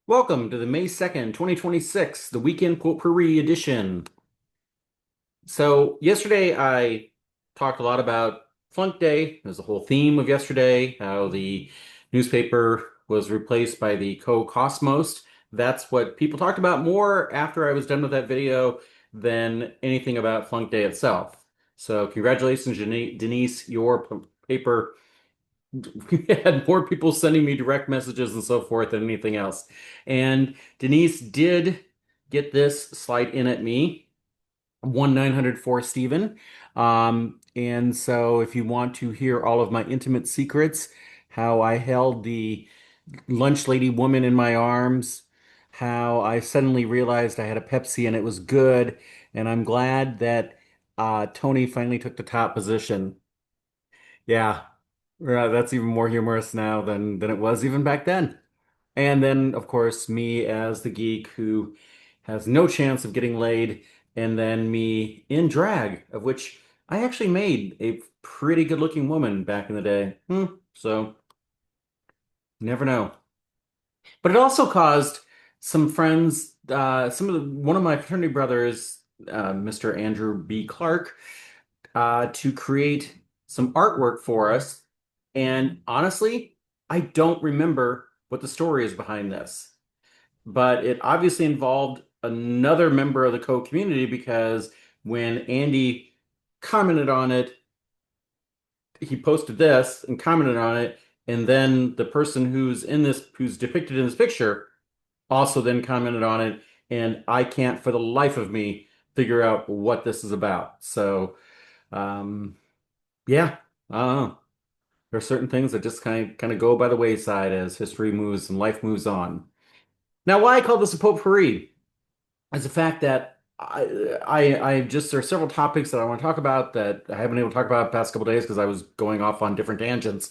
Welcome to the May 2nd, 2026, the Weekend Potpurri edition. So, yesterday I talked a lot about Flunk Day. There's the whole theme of yesterday, how the newspaper was replaced by the co-Cosmos. That's what people talked about more after I was done with that video than anything about Flunk Day itself. So, congratulations, Denise, your paper we had more people sending me direct messages and so forth than anything else. And Denise did get this slight in at me, 1-904 Stephen. And so if you want to hear all of my intimate secrets, how I held the lunch lady woman in my arms, how I suddenly realized I had a Pepsi and it was good, and I'm glad that Tony finally took the top position. Yeah. Right, that's even more humorous now than it was even back then. And then, of course, me as the geek who has no chance of getting laid, and then me in drag, of which I actually made a pretty good-looking woman back in the day. So, never know. But it also caused some friends, one of my fraternity brothers, Mr. Andrew B. Clark, to create some artwork for us. And honestly, I don't remember what the story is behind this, but it obviously involved another member of the Code community because when Andy commented on it, he posted this and commented on it, and then the person who's depicted in this picture also then commented on it, and I can't for the life of me figure out what this is about. So, um, yeah, I don't know. There are certain things that just kind of go by the wayside as history moves and life moves on. Now, why I call this a potpourri is the fact that I just there are several topics that I want to talk about that I haven't been able to talk about the past couple days because I was going off on different tangents.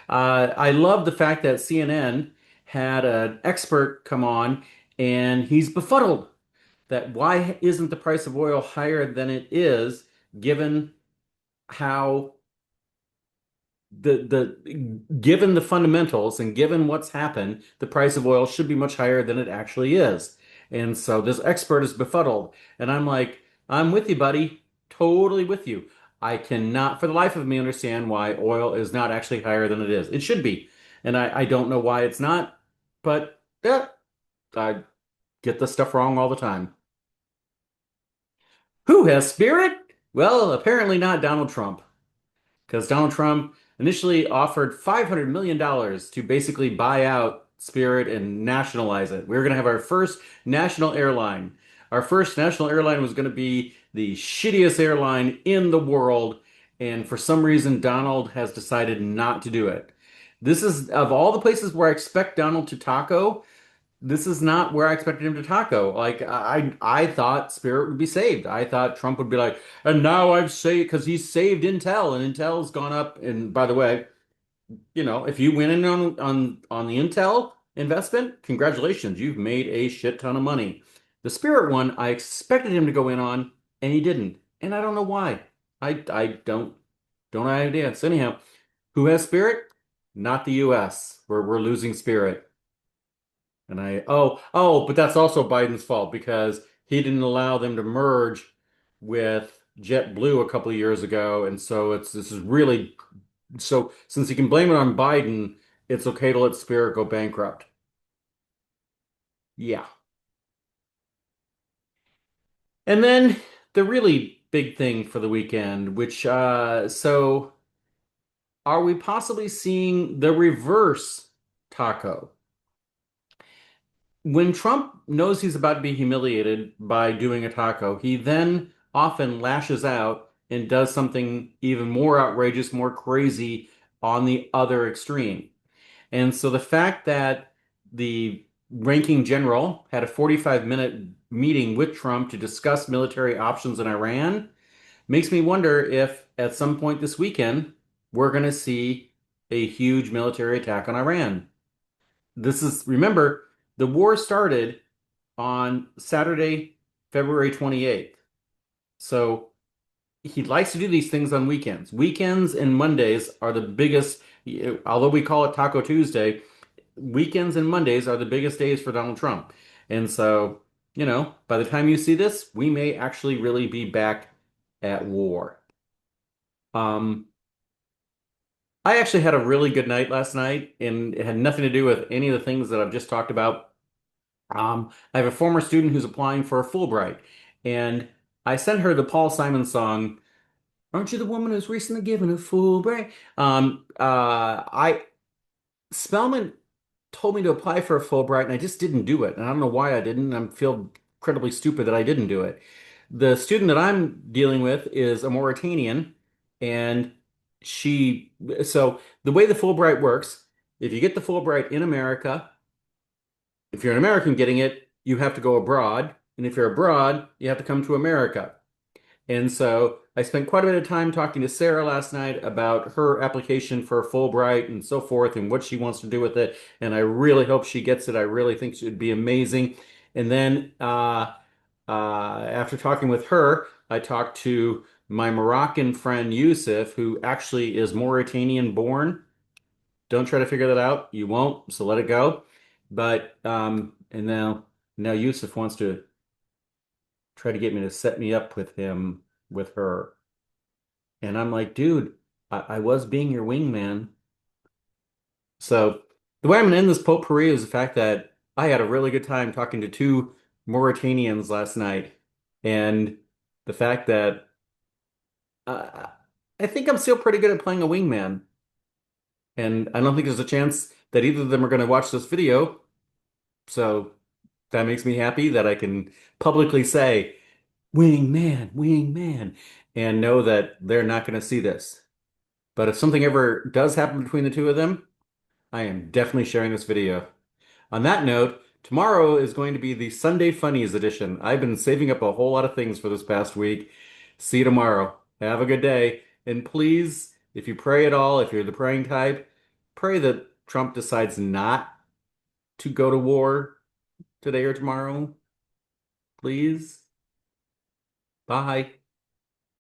I love the fact that CNN had an expert come on and he's befuddled that why isn't the price of oil higher than it is given how the given the fundamentals and given what's happened, the price of oil should be much higher than it actually is. And so this expert is befuddled. And I'm like, I'm with you, buddy. Totally with you. I cannot for the life of me understand why oil is not actually higher than it is. It should be. And I don't know why it's not, but yeah, I get this stuff wrong all the time. Who has spirit? Well, apparently not Donald Trump. Because Donald Trump initially offered $500 million to basically buy out Spirit and nationalize it. We were going to have our first national airline. Our first national airline was going to be the shittiest airline in the world, and for some reason, Donald has decided not to do it. This is, of all the places where I expect Donald to taco, this is not where I expected him to taco. Like I thought Spirit would be saved. I thought Trump would be like, and now I've saved because he's saved Intel and Intel's gone up. And by the way, if you win in on the Intel investment, congratulations, you've made a shit ton of money. The Spirit one, I expected him to go in on, and he didn't, and I don't know why. I don't have idea. So anyhow, who has Spirit? Not the U.S. We're losing Spirit. And but that's also Biden's fault because he didn't allow them to merge with JetBlue a couple of years ago. And so this is really so since he can blame it on Biden, it's okay to let Spirit go bankrupt. Yeah. And then the really big thing for the weekend, which so are we possibly seeing the reverse taco? When Trump knows he's about to be humiliated by doing a taco, he then often lashes out and does something even more outrageous, more crazy on the other extreme. And so the fact that the ranking general had a 45-minute meeting with Trump to discuss military options in Iran makes me wonder if at some point this weekend we're going to see a huge military attack on Iran. Remember, the war started on Saturday, February 28th. So he likes to do these things on weekends. Weekends and Mondays are the biggest, although we call it Taco Tuesday, weekends and Mondays are the biggest days for Donald Trump. And so, by the time you see this, we may actually really be back at war. Um, I actually had a really good night last night, and it had nothing to do with any of the things that I've just talked about. I have a former student who's applying for a Fulbright, and I sent her the Paul Simon song, "Aren't you the woman who's recently given a Fulbright?" I Spellman told me to apply for a Fulbright, and I just didn't do it. And I don't know why I didn't. I feel incredibly stupid that I didn't do it. The student that I'm dealing with is a Mauritanian, and she, so the way the Fulbright works, if you get the Fulbright in America, if you're an American getting it, you have to go abroad. And if you're abroad, you have to come to America. And so I spent quite a bit of time talking to Sarah last night about her application for Fulbright and so forth and what she wants to do with it. And I really hope she gets it. I really think it would be amazing. And then after talking with her, I talked to my Moroccan friend Yusuf, who actually is Mauritanian born. Don't try to figure that out. You won't, so let it go. But and now Yusuf wants to try to get me to set me up with him with her. And I'm like, dude, I was being your wingman. So the way I'm gonna end this potpourri is the fact that I had a really good time talking to two Mauritanians last night, and the fact that uh, I think I'm still pretty good at playing a wingman, and I don't think there's a chance that either of them are going to watch this video. So that makes me happy that I can publicly say wingman, wingman, and know that they're not going to see this. But if something ever does happen between the two of them, I am definitely sharing this video. On that note, tomorrow is going to be the Sunday Funnies edition. I've been saving up a whole lot of things for this past week. See you tomorrow. Have a good day. And please, if you pray at all, if you're the praying type, pray that Trump decides not to go to war today or tomorrow. Please. Bye.